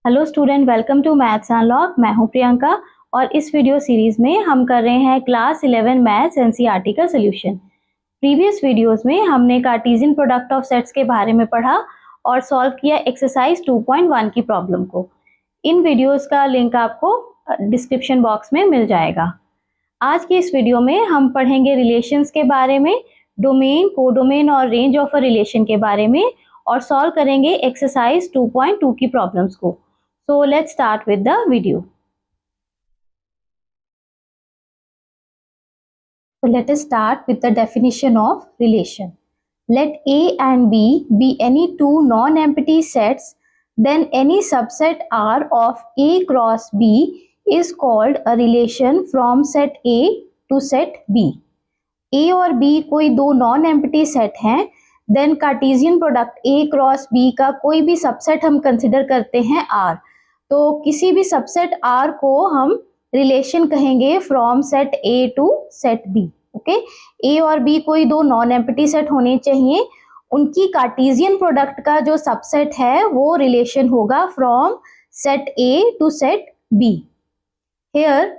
Hello student, welcome to maths unlock. मैं हूं प्रियंका और इस वीडियो सीरीज में हम कर रहे हैं क्लास 11 मैथ्स एनसीईआरटी का सोल्यूशन। प्रीवियस वीडियोस में हमने कार्टेशियन प्रोडक्ट ऑफ सेट्स के बारे में पढ़ा और सॉल्व किया एक्सरसाइज 2.1 की प्रॉब्लम को। इन वीडियोस का लिंक आपको डिस्क्रिप्शन बॉक्स में मिल जाएगा। आज की इस वीडियो में हम पढ़ेंगे रिलेशंस के बारे में, डोमेन, कोडोमेन और रेंज ऑफ अ रिलेशन के बारे में और सॉल्व करेंगे एक्सरसाइज 2.2 की प्रॉब्लम्स को। So let's start with the video. So let us start with the definition of relation. Let A and B be any two non-empty sets, then any subset R of A cross B is called a relation from set A to set B. A और B कोई दो non-empty set हैं, then Cartesian product A cross B का कोई भी subset हम consider करते हैं R। तो किसी भी सबसेट R को हम रिलेशन कहेंगे from set A to set B। Okay, A और B कोई दो नॉन एम्प्टी सेट होने चाहिए, उनकी कार्टेशियन प्रोडक्ट का जो सबसेट है वो रिलेशन होगा from set A to set B। Here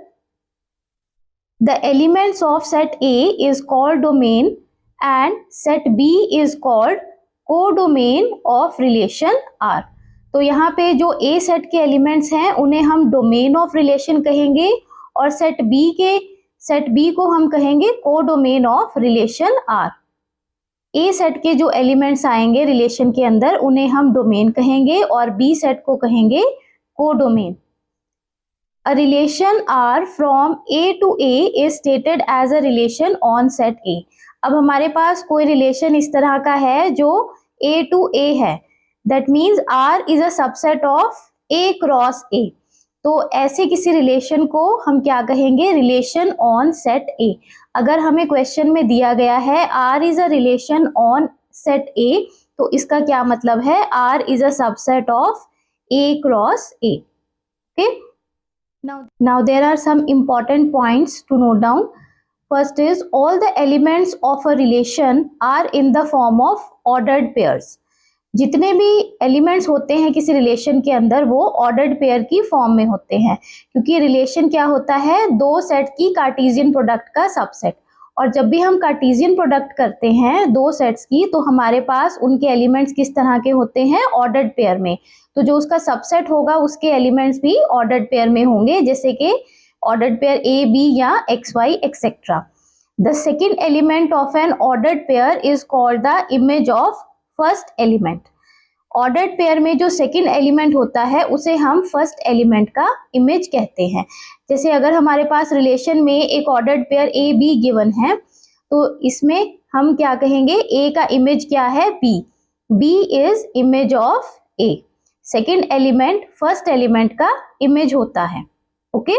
the elements of set A is called domain and set B is called codomain of relation R। तो यहाँ पे जो A सेट के एलिमेंट्स हैं उन्हें हम डोमेन ऑफ रिलेशन कहेंगे और सेट B को हम कहेंगे codomain of relation R। A set के जो एलिमेंट्स आएंगे रिलेशन के अंदर उन्हें हम डोमेन कहेंगे और B सेट को कहेंगे codomain. A relation R from A to A is stated as a relation on set A। अब हमारे पास कोई रिलेशन इस तरह का है जो A to A है, that means R is a subset of A cross A। तो ऐसे किसी रिलेशन को हम क्या कहेंगे? Relation on set A। अगर हमें क्वेश्चन में दिया गया है R is a relation on set A, तो इसका क्या मतलब है? R is a subset of A cross A। Okay? Now there are some important points to note down. First is all the elements of a relation are in the form of ordered pairs। जितने भी elements होते हैं किसी relation के अंदर वो ordered pair की form में होते हैं, क्योंकि रिलेशन क्या होता है? दो सेट की कार्टेशियन प्रोडक्ट का सबसेट। और जब भी हम कार्टेशियन प्रोडक्ट करते हैं दो सेट्स की, तो हमारे पास उनके एलिमेंट्स किस तरह के होते हैं? ऑर्डर्ड पेयर में। तो जो उसका सबसेट होगा उसके एलिमेंट्स भी ऑर्डर्ड पेयर में होंगे, जैसे कि ऑर्डर्ड पेयर A, B या XY etcetera. The second element of N ordered pair is called the image of first element. Ordered pair में जो सेकंड एलिमेंट होता है उसे हम फर्स्ट एलिमेंट का इमेज कहते हैं। जैसे अगर हमारे पास रिलेशन में एक ordered pair A B given है, तो इसमें हम क्या कहेंगे? A का इमेज क्या है? B। B is image of A। Second element first element का इमेज होता है। Okay,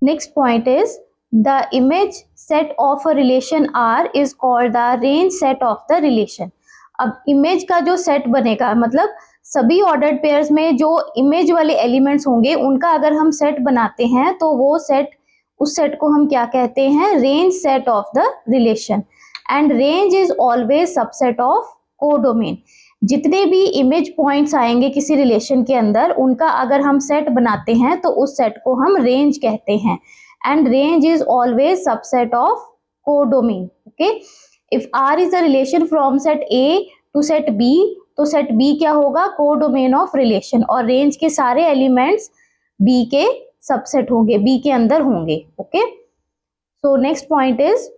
next point is the image set of a relation R is called the range set of the relation। अब image का जो set बनेगा, मतलब सभी ordered pairs में जो इमेज वाले एलिमेंट्स होंगे उनका अगर हम सेट बनाते हैं तो वो सेट, उस सेट को हम क्या कहते हैं? Range set of the relation. And range is always subset of codomain. जितने भी इमेज पॉइंट्स आएंगे किसी रिलेशन के अंदर उनका अगर हम सेट बनाते हैं तो उस सेट को हम रेंज कहते हैं। And range is always subset of codomain। Okay, if R is a relation from set A to set B, तो set B क्या होगा? Codomain of relation. और रेंज के सारे एलिमेंट्स B के सबसेट होंगे, B के अंदर होंगे। Okay, so next point is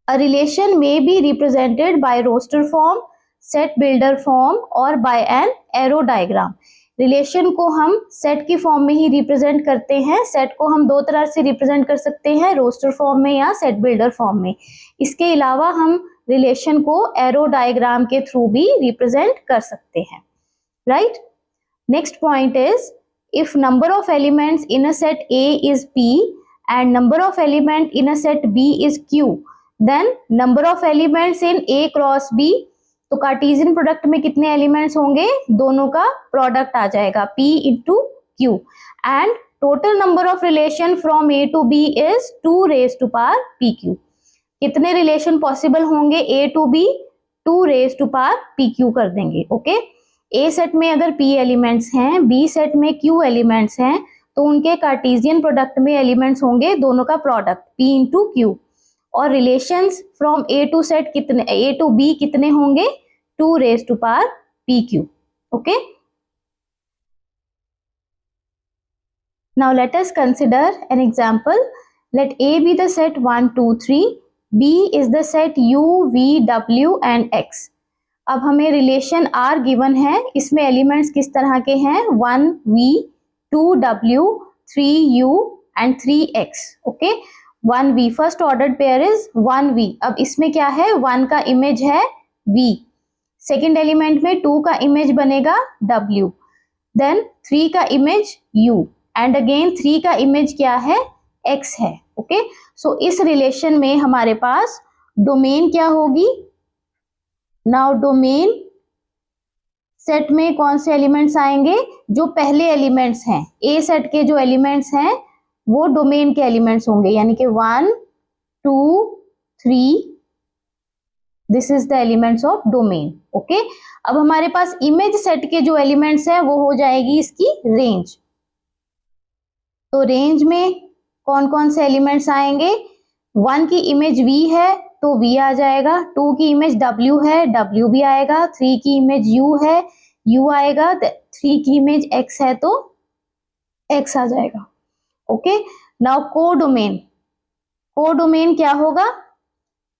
a relation may be represented by roster form, set builder form और by an arrow diagram. Relation को हम सेट की फॉर्म में ही रिप्रेजेंट करते हैं। सेट को हम दो तरह से रिप्रेजेंट कर सकते हैं, रोस्टर फॉर्म में या सेट बिल्डर फॉर्म में। इसके अलावा हम रिलेशन को एरो डायग्राम के थ्रू भी रिप्रेजेंट कर सकते हैं। Right, next point is if number of elements in a set A is P and number of element in a set B is Q, then number of elements in A cross B, तो Cartesian product में कितने elements होंगे? दोनों का product आ जाएगा P into Q। And total number of relation from A to B is 2 raised to power PQ। कितने relation possible होंगे A to B? 2 raise to power pq कर देंगे। ओके, ए सेट में अगर p एलिमेंट्स हैं, B set में q elements हैं, तो उनके कार्टेशियन प्रोडक्ट में एलिमेंट्स होंगे दोनों का प्रोडक्ट p इंटू क्यू। और relations from A to set कितने, ए टू बी कितने होंगे, 2 raise to power pq। Okay, now let us consider an example. लेट a be the set 1 2 3, b is the set u v w and x। अब हमें relation r given है, इसमें elements किस तरह के हैं, 1v 2w 3u and 3x। Okay, 1v first ordered pair is 1v। अब इसमें क्या है, 1 का इमेज है v, सेकेंड एलिमेंट में 2 का इमेज बनेगा w, देन 3 का इमेज u एंड अगेन 3 का इमेज क्या है, x है। ओके, सो इस रिलेशन में हमारे पास डोमेन क्या होगी, नाउ डोमेन सेट में कौन से एलिमेंट्स आएंगे, जो पहले एलिमेंट्स हैं ए सेट के, जो एलिमेंट्स हैं वो डोमेन के एलिमेंट्स होंगे, यानी कि 1 2 3, this is the elements of domain. Okay, अब हमारे पास इमेज सेट के जो एलिमेंट्स हैं वो हो जाएगी इसकी रेंज। तो रेंज में कौन कौन से एलिमेंट्स आएंगे, 1 की इमेज v है तो v आ जाएगा, 2 की इमेज w है, w भी आएगा, 3 की इमेज u है, u आएगा, 3 की इमेज x है तो x आ जाएगा। ओके, नाउ कोडोमेन, कोडोमेन क्या होगा,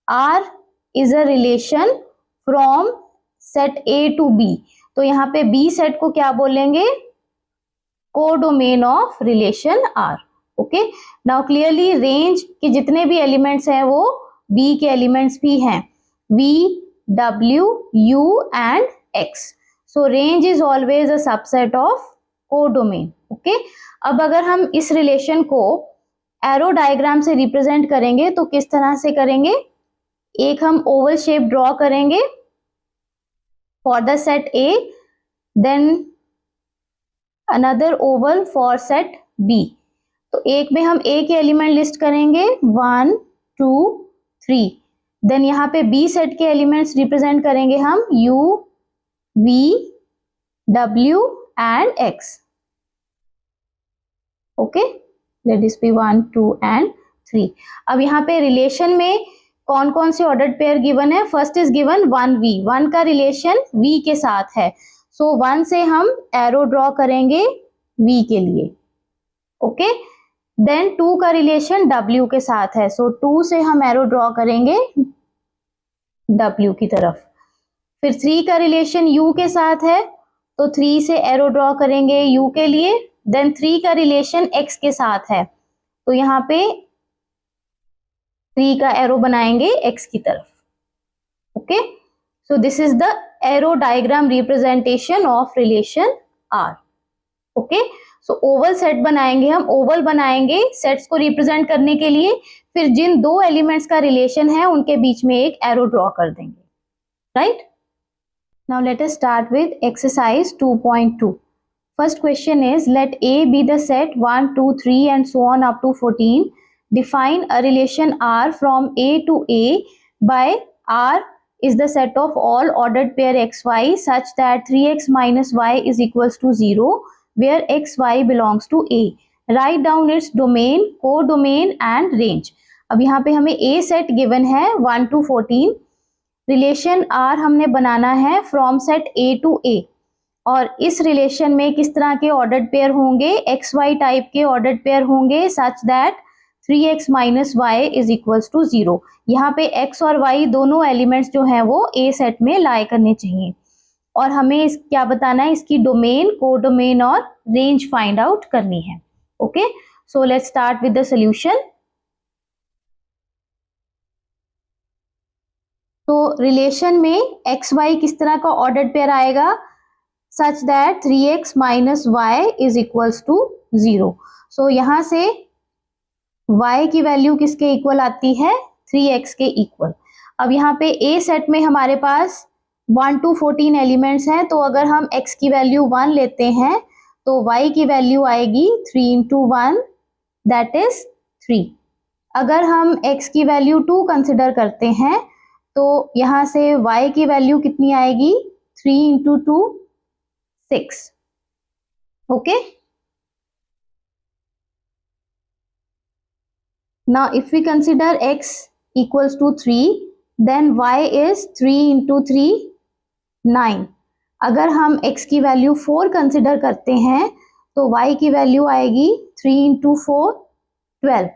r is a relation from set a to b। तो यहाँ पे b सेट को क्या बोलेंगे, codomain of relation r। Okay, now clearly range के जितने भी एलिमेंट्स हैं वो b के एलिमेंट्स भी हैं, v w u and x। So range is always a subset of codomain. Okay, अब अगर हम इस रिलेशन को एरो डायग्राम से रिप्रेजेंट करेंगे तो किस तरह से करेंगे, एक हम ओवल शेप ड्रॉ करेंगे for the set a, then another oval for set b। तो एक में हम a के एलिमेंट लिस्ट करेंगे 1 2 3, देन यहाँ पे b सेट के एलिमेंट्स रिप्रेजेंट करेंगे हम u v w and x। Okay, let this be 1 2 and 3। अब यहाँ पे रिलेशन में कौन कौन से ऑर्डर्ड पेयर गिवन है, फर्स्ट इज गिवन 1v, 1 का रिलेशन v के साथ है, सो 1 से हम एरो ड्रॉ करेंगे v के लिए। ओके, देन 2 का रिलेशन w के साथ है, सो 2 से हम एरो ड्रॉ करेंगे w की तरफ। फिर 3 का रिलेशन u के साथ है, तो 3 से एरो ड्रॉ करेंगे u के लिए। देन 3 का रिलेशन x के साथ है, तो यहाँ पे 3 का एरो बनाएंगे x की तरफ। Okay, so this is the arrow diagram representation of relation r। Okay, so Oval set बनाएंगे हम, ओवल बनाएंगे सेट्स को रिप्रेजेंट करने के लिए, फिर जिन 2 एलिमेंट्स का रिलेशन है उनके बीच में एक एरो ड्रॉ कर देंगे, right. Now let us start with exercise 2.2। First question is let a be the set 1 2 3 and so on up to 14. Define a relation r from a to a by r is the set of all ordered pair xy such that 3x minus y is equals to 0 where xy belongs to a. Write down its domain, codomain and range. अब यहाँ पे हमें a set given है 1 to 14, relation r हमने बनाना है from set a to a, और इस relation में किस तरह के ऑर्डर्ड पेयर होंगे, xy टाइप के ऑर्डर्ड पेयर होंगे such that 3x minus Y is equals to 0। यहाँ पे x और y दोनों एलिमेंट्स जो हैं वो a सेट में लाई करने चाहिए, और हमें इस क्या बताना है, इसकी डोमेन, कोडोमेन और रेंज फाइंड आउट करनी है। Okay, so let's start with the solution. तो रिलेशन में xy किस तरह का ऑर्डर्ड पेयर आएगा, such that 3x minus y is equals to 0। सो यहाँ से y की वैल्यू किसके इक्वल आती है, 3x के इक्वल। अब यहाँ पे a सेट में हमारे पास 1 to 14 एलिमेंट्स हैं, तो अगर हम x की वैल्यू 1 लेते हैं तो y की वैल्यू आएगी 3 into 1 दैट इज 3। अगर हम x की वैल्यू 2 कंसिडर करते हैं तो यहाँ से y की वैल्यू कितनी आएगी, 3 into 2 6. Okay, now if we consider x equals to 3, then y is 3 into 3 9. अगर हम x की वैल्यू 4 कंसिडर करते हैं तो y की वैल्यू आएगी 3 इंटू 4 12.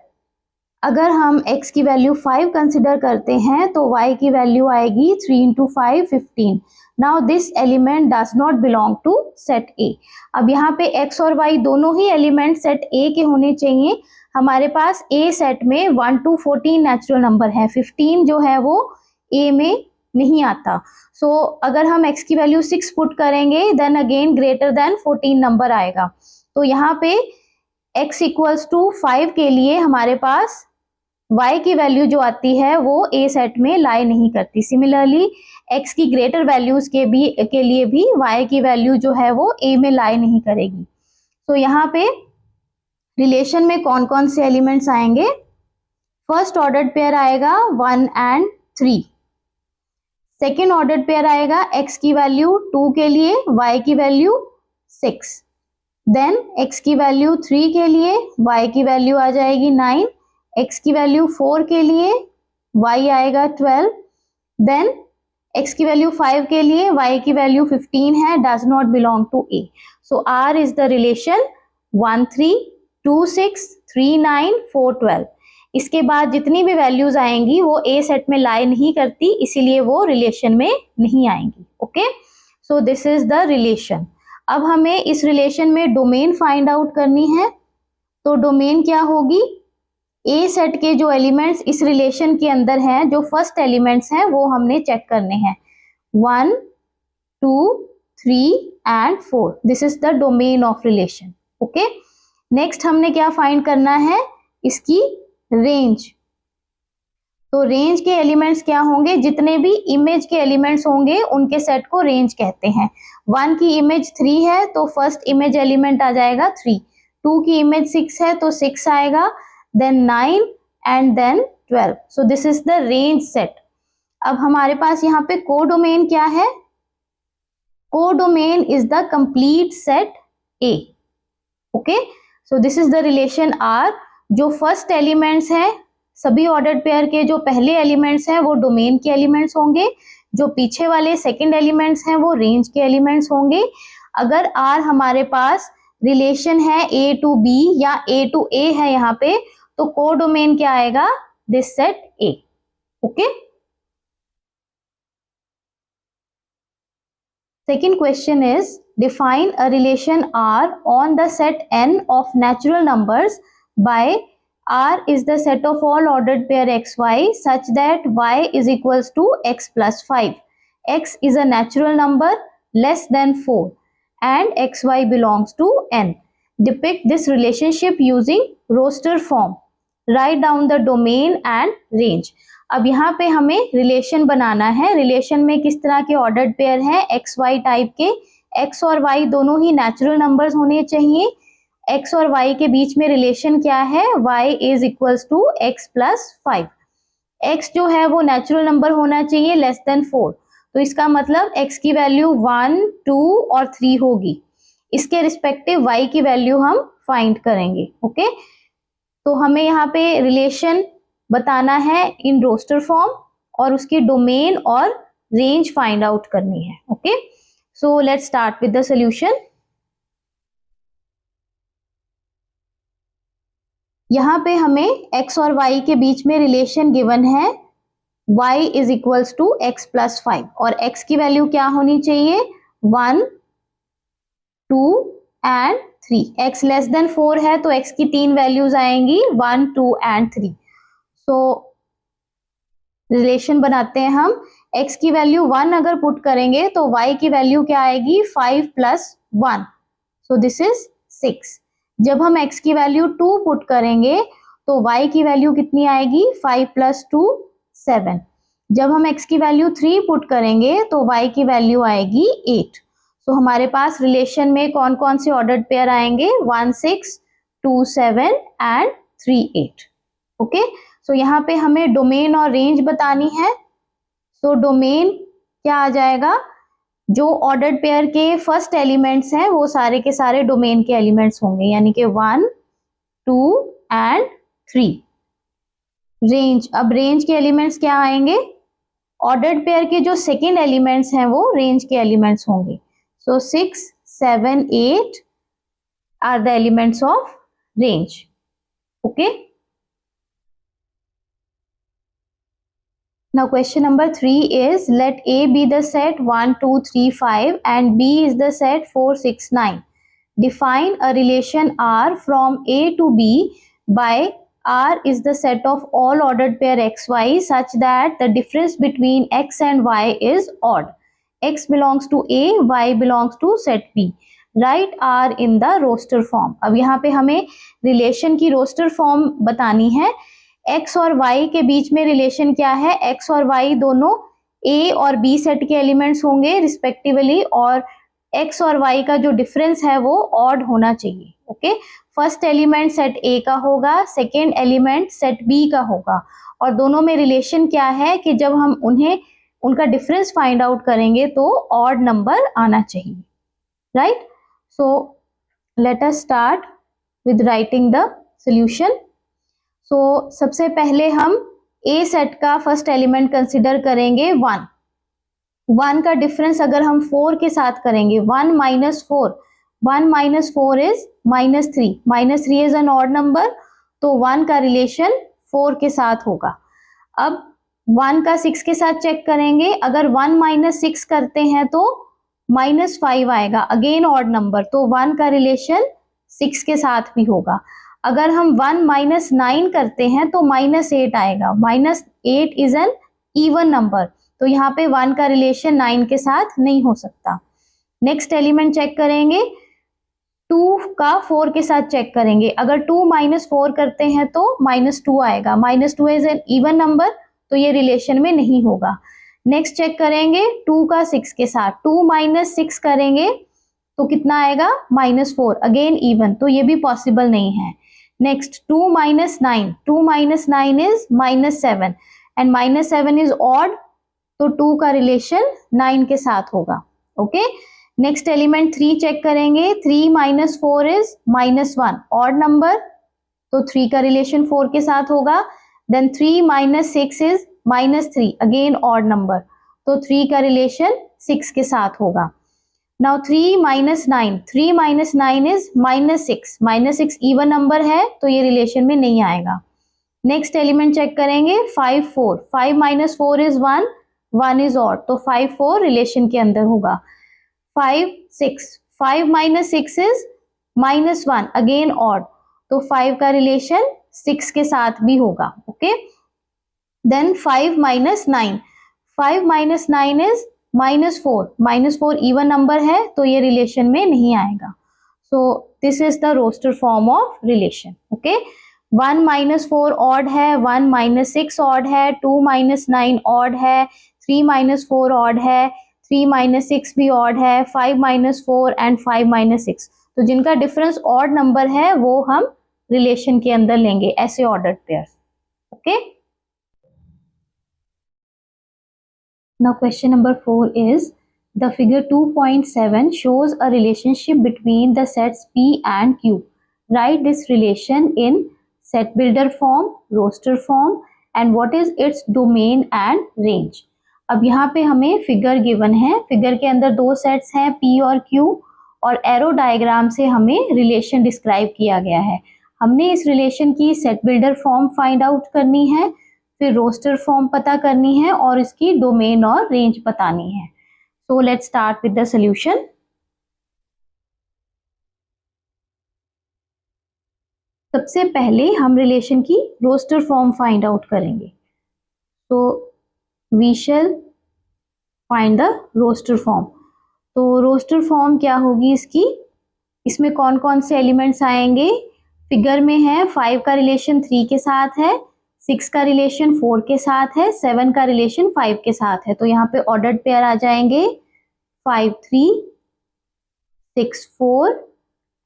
अगर हम x की वैल्यू 5 कंसिडर करते हैं तो y की वैल्यू आएगी 3 into 5 15. Now this element does not belong to set A. अब यहाँ पे x और y दोनों ही एलिमेंट सेट A के होने चाहिए. हमारे पास A सेट में 1 to 14 नेचुरल नंबर है, 15 जो है वो A में नहीं आता. सो अगर हम x की वैल्यू 6 पुट करेंगे then again greater than 14 number आएगा. तो यहाँ पे x इक्वल्स टू 5 के लिए हमारे पास y की वैल्यू जो आती है वो A सेट में लाई नहीं करती. सिमिलरली x की ग्रेटर वैल्यूज के लिए भी y की वैल्यू जो है वो A में लाई नहीं करेगी. तो यहाँ पे रिलेशन में कौन कौन से एलिमेंट्स आएंगे, फर्स्ट ऑर्डर्ड पेयर आएगा 1 and 3. सेकेंड ऑर्डर्ड पेयर आएगा x की वैल्यू 2 के लिए, y की वैल्यू 6. देन x की वैल्यू 3 के लिए, y की वैल्यू आ जाएगी 9. x की वैल्यू 4 के लिए, y आएगा 12. देन x की वैल्यू 5 के लिए, y की वैल्यू 15 है, does not belong to A. So R is the relation 1 3 2 6 3 9 4 12. इसके बाद जितनी भी वैल्यूज आएंगी वो A सेट में लाई नहीं करती, इसीलिए वो रिलेशन में नहीं आएंगी. Okay, so this is the relation. अब हमें इस रिलेशन में डोमेन फाइंड आउट करनी है. तो डोमेन क्या होगी, A सेट के जो एलिमेंट्स इस रिलेशन के अंदर हैं, जो फर्स्ट एलिमेंट्स हैं वो हमने चेक करने हैं, 1 2 3 and 4. This is the domain of relation. Okay, next हमने क्या फाइंड करना है, इसकी रेंज. तो रेंज के एलिमेंट्स क्या होंगे, जितने भी इमेज के एलिमेंट्स होंगे उनके सेट को रेंज कहते हैं. 1 की इमेज 3 है तो फर्स्ट इमेज एलिमेंट आ जाएगा 3. 2 की इमेज 6 है तो 6 आएगा, then 9 and then 12. So this is the range set. अब हमारे पास यहाँ पे कोडोमेन क्या है, codomain is the complete set A. Okay, so this is the relation R. जो फर्स्ट एलिमेंट्स हैं, सभी ऑर्डर्ड पेयर के जो पहले एलिमेंट्स हैं वो डोमेन के एलिमेंट्स होंगे, जो पीछे वाले सेकंड एलिमेंट्स हैं वो रेंज के एलिमेंट्स होंगे. अगर R हमारे पास रिलेशन है A to B या A to A है यहाँ पे, तो कोडोमेन क्या आएगा, this set A. Okay, second question is define a relation R on the set N of natural numbers by R is the set of all ordered pair xy such that y is equals to x plus 5. X is a natural number less than 4 and xy belongs to N. Depict this relationship using roster form. Write down the domain and range. अब यहाँ पे हमें relation बनाना है. Relation में किस तरह के ordered pair हैं, एक्स वाई टाइप के. एक्स और वाई दोनों ही नेचुरल नंबर्स होने चाहिए. एक्स और वाई के बीच में रिलेशन क्या है, Y is equals to X plus 5. X जो है वो नेचुरल नंबर होना चाहिए लेस देन 4. तो इसका मतलब एक्स की वैल्यू 1 2 और 3 होगी. इसके रिस्पेक्टिव वाई की वैल्यू हम फाइंड करेंगे. ओके, तो हमें यहाँ पे रिलेशन बताना है इन रोस्टर फॉर्म और उसकी डोमेन और रेंज फाइंड आउट करनी है. Okay, so let's start with the solution. यहाँ पे हमें x और y के बीच में रिलेशन गिवन है, y is equals to X plus 5 और x की वैल्यू क्या होनी चाहिए, 1 2 and 3. x लेस देन 4 है तो x की 3 वैल्यूज आएंगी, 1 2 and 3. सो रिलेशन बनाते हैं हम. x की वैल्यू 1 अगर पुट करेंगे तो y की वैल्यू क्या आएगी, 5 प्लस 1. So this is 6. जब हम x की वैल्यू 2 पुट करेंगे तो y की वैल्यू कितनी आएगी, 5 प्लस 2 7. जब हम x की वैल्यू 3 पुट करेंगे तो y की वैल्यू आएगी 8. तो हमारे पास रिलेशन में कौन कौन से ऑर्डर्ड पेयर आएंगे, 1 6 2 7 एंड 3 8. ओके, सो यहाँ पे हमें डोमेन और रेंज बतानी है. सो डोमेन क्या आ जाएगा, जो ऑर्डर्ड पेयर के फर्स्ट एलिमेंट्स हैं वो सारे के सारे डोमेन के एलिमेंट्स होंगे, यानी कि 1, 2 एंड 3। रेंज, अब रेंज के एलिमेंट्स क्या आएंगे, ऑर्डर्ड पेयर के जो सेकेंड एलिमेंट्स हैं वो रेंज के एलिमेंट्स होंगे। So 6, 7, 8 are the elements of range. Okay, now question number 3 is let A be the set 1, 2, 3, 5 and B is the set 4, 6, 9. Define a relation R from A to B by R is the set of all ordered pair XY such that the difference between X and Y is odd. X belongs to A, Y belongs to set B. Write R in the roster form. अब यहाँ पे हमें relation की roster form बतानी है। X और Y के बीच में रिलेशन क्या है, X और Y दोनों A और B सेट के एलिमेंट्स होंगे रिस्पेक्टिवली, और X और Y का जो डिफरेंस है वो ऑड होना चाहिए। Okay, first element set A का होगा, सेकेंड एलिमेंट सेट B का होगा, और दोनों में रिलेशन क्या है कि जब हम उनका डिफरेंस फाइंड आउट करेंगे तो ऑड नंबर आना चाहिए, right. So let us start with writing the solution. So सबसे पहले हम A सेट का फर्स्ट एलिमेंट कंसिडर करेंगे 1। 1 का डिफरेंस अगर हम 4 के साथ करेंगे, 1 minus 4, 1 minus 4 is -3, -3 is an odd number, तो 1 का रिलेशन 4 के साथ होगा। अब 1 का 6 के साथ चेक करेंगे, अगर 1 minus 6 करते हैं तो -5 आएगा, अगेन ऑड नंबर, तो 1 का रिलेशन 6 के साथ भी होगा। अगर हम 1 minus 9 करते हैं तो -8 आएगा, -8 इज एन इवन नंबर, तो यहाँ पे 1 का रिलेशन 9 के साथ नहीं हो सकता। नेक्स्ट एलिमेंट चेक करेंगे, 2 का 4 के साथ चेक करेंगे, अगर 2 minus 4 करते हैं तो -2 आएगा, -2 इज एन इवन नंबर, तो ये रिलेशन में नहीं होगा। नेक्स्ट चेक करेंगे 2 का 6 के साथ, 2 minus 6 करेंगे तो कितना आएगा, -4, अगेन इवन, तो ये भी पॉसिबल नहीं है। Next 2 minus 9, 2 minus 9 is -7 and -7 is odd, तो 2 का रिलेशन 9 के साथ होगा। ओके, नेक्स्ट एलिमेंट 3 चेक करेंगे, 3 minus 4 is -1, ऑड नंबर, तो 3 का रिलेशन 4 के साथ होगा। Then 3 minus 6 is -3, again odd number, तो 3 का रिलेशन 6 के साथ होगा। Now 3 minus 9, 3 minus 9 is -6, -6 even number है, तो ये रिलेशन में नहीं आएगा। नेक्स्ट एलिमेंट चेक करेंगे 5, 4, 5 minus 4 is 1, 1 is odd, तो 5, 4 रिलेशन के अंदर होगा। 5, 6, 5 minus 6 is -1, अगेन ऑड, तो 5 का रिलेशन 6 के साथ भी होगा। Okay, then 5 minus 9, 5 minus 9 is -4, -4 even number है, तो ये रिलेशन में नहीं आएगा। So this is the roster form of relation. Okay, 1 minus 4 odd है, 1 minus 6 ऑड है, 2 minus 9 ऑड है, 3 minus 4 ऑड है, 3 minus 6 भी ऑड है, 5 minus 4 एंड 5 minus 6, तो जिनका डिफरेंस ऑड नंबर है वो हम रिलेशन के अंदर लेंगे, ऐसे ordered pairs. Okay, now question number 4 is the figure 2.7 shows a relationship between the sets P and Q. Write this relation in set builder form, roster form and what is its domain and range. अब यहाँ पे हमें figure given है, figure के अंदर दो sets हैं P और Q, और एरो डायग्राम से हमें रिलेशन डिस्क्राइब किया गया है। हमने इस रिलेशन की set builder form find out करनी है, फिर रोस्टर फॉर्म पता करनी है और इसकी डोमेन और रेंज बतानी है। सो let's start with the solution. सबसे पहले हम रिलेशन की रोस्टर फॉर्म फाइंड आउट करेंगे, तो we shall find the roster form. तो रोस्टर फॉर्म क्या होगी इसकी, इसमें कौन कौन से एलिमेंट्स आएंगे, फिगर में है 5 का रिलेशन 3 के साथ है, 6 का रिलेशन 4 के साथ है, 7 का रिलेशन 5 के साथ है, तो यहाँ पे ऑर्डर्ड पेयर आ जाएंगे 5, 3, 6, 4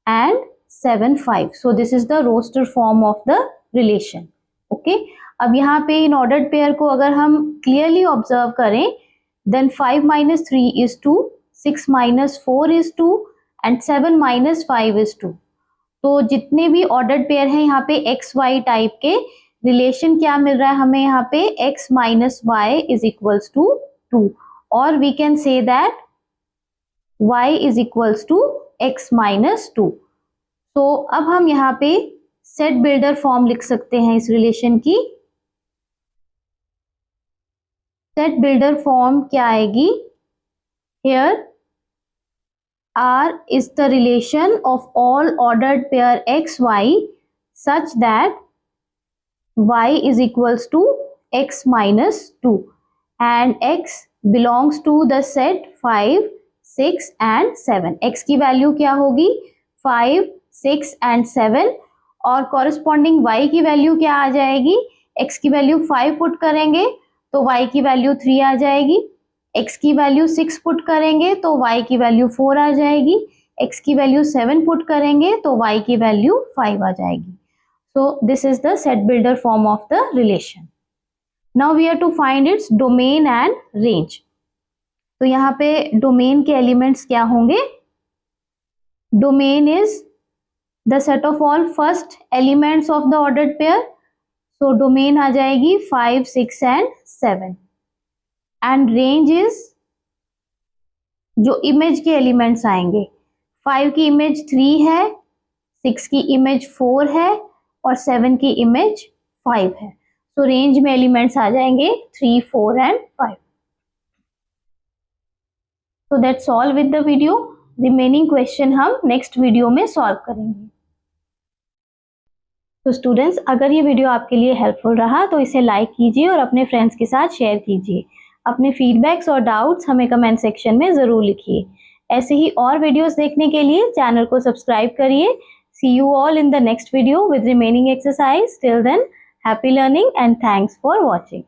and 7, 5। So this is the roster form of the relation. Okay, अब यहाँ पे इन ऑर्डर्ड पेयर को अगर हम क्लियरली ऑब्जर्व करें, then 5 - 3 is 2, 6 - 4 is 2 and 7 - 5 is 2। तो जितने भी ऑर्डर्ड पेयर हैं यहाँ पे एक्स वाई टाइप के, रिलेशन क्या मिल रहा है हमें यहाँ पे, x - y is equals to 2, और we can say that y is equals to x - 2। तो अब हम यहाँ पे सेट बिल्डर फॉर्म लिख सकते हैं इस रिलेशन की। सेट बिल्डर फॉर्म क्या आएगी, here R is the relation of all ordered pair x y such that y is equals to x minus 2 and x belongs to the set 5, 6 and 7। x की value क्या होगी, 5, 6 and 7, और corresponding y की value क्या आ जाएगी, x की value 5 put करेंगे तो y की वैल्यू 3 आ जाएगी, x की वैल्यू 6 पुट करेंगे तो y की वैल्यू 4 आ जाएगी, x की वैल्यू 7 पुट करेंगे तो y की वैल्यू 5 आ जाएगी। So this is the set builder form of the relation. Now we have to find its domain and range. तो यहाँ पे domain के elements क्या होंगे, domain is the set of all first elements of the ordered pair. So domain आ जाएगी 5, 6 and 7 and range is जो image के elements आएंगे, 5 की image 3 है, 6 की image 4 है और 7 की image 5 है। तो रेंज में एलिमेंट्स आ जाएंगे 3, 4 एंड 5। तो that's all with the video. Remaining question हम नेक्स्ट वीडियो में सॉल्व करेंगे। तो स्टूडेंट्स, अगर ये वीडियो आपके लिए हेल्पफुल रहा तो इसे लाइक कीजिए और अपने फ्रेंड्स के साथ शेयर कीजिए। अपने फीडबैक्स और डाउट्स हमें कमेंट सेक्शन में ज़रूर लिखिए। ऐसे ही और वीडियोस देखने के लिए चैनल को सब्सक्राइब करिए। See you all in the next video with remaining exercise. Till then, happy learning and thanks for watching.